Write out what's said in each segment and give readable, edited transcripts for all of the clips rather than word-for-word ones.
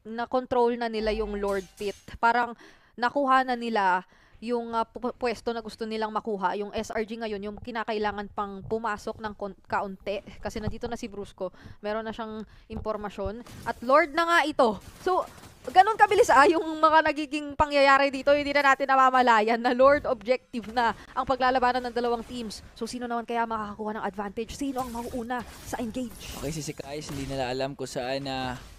na-control na nila yung Lord Pit. Parang nakuha na nila yung pwesto na gusto nilang makuha. Yung SRG ngayon, yung kinakailangan pang pumasok ng kaunti. Kasi nandito na si Brusco. Meron na siyang impormasyon. At Lord na nga ito. So, ganun kabilis yung mga nagiging pangyayari dito. Hindi na natin namamalayan na Lord objective na ang paglalabanan ng dalawang teams. So, sino naman kaya makakakuha ng advantage? Sino ang mauuna sa engage? Okay, si Sikais, hindi nila alam kung saan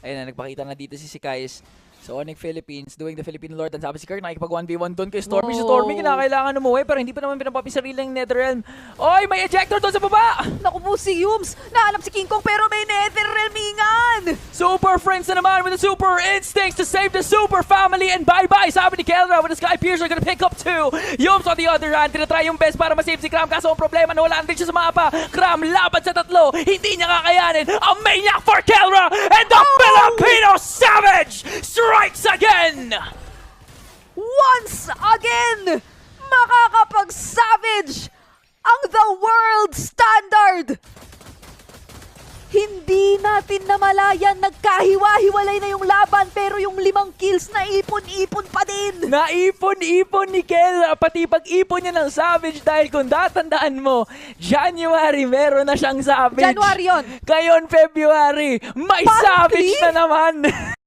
ayun na, nagpakita na dito si Sikais. So, Onyx Philippines, doing the Philippine Lord. Ang sabi si Kirk, nakikipag 1v1 doon kay Stormy. Si Stormy, kinakailangan umuwi, pero hindi pa naman pinapapi sarili ng Netherrealm. Oy, may ejector doon sa baba! Naku po si Yums! Nahanap si King Kong pero may Netherrealmingan! Super Friends na naman with the Super Instincts to save the Super Family, and bye-bye, sabi ni Kelra with the Sky Piercer gonna pick up 2. Yums on the other hand, tinatry yung best para masave si Cram, kaso ang problema na wala din siya sa mapa. Cram laban sa tatlo, hindi niya kakayanin. A maniac for Kelra, and the Filipino Savage strikes again! Once again, makakapag-savage ang the world standard! Hindi natin namalayan, nagkahiwa-hiwalay na yung laban, pero yung 5 kills na ipon-ipon pa din! Naipon-ipon ni Kelra, pati pag-ipon niya ng Savage dahil kung tatandaan mo, January meron na siyang Savage. January yun! Ngayon, February, may Monthly? Savage na naman!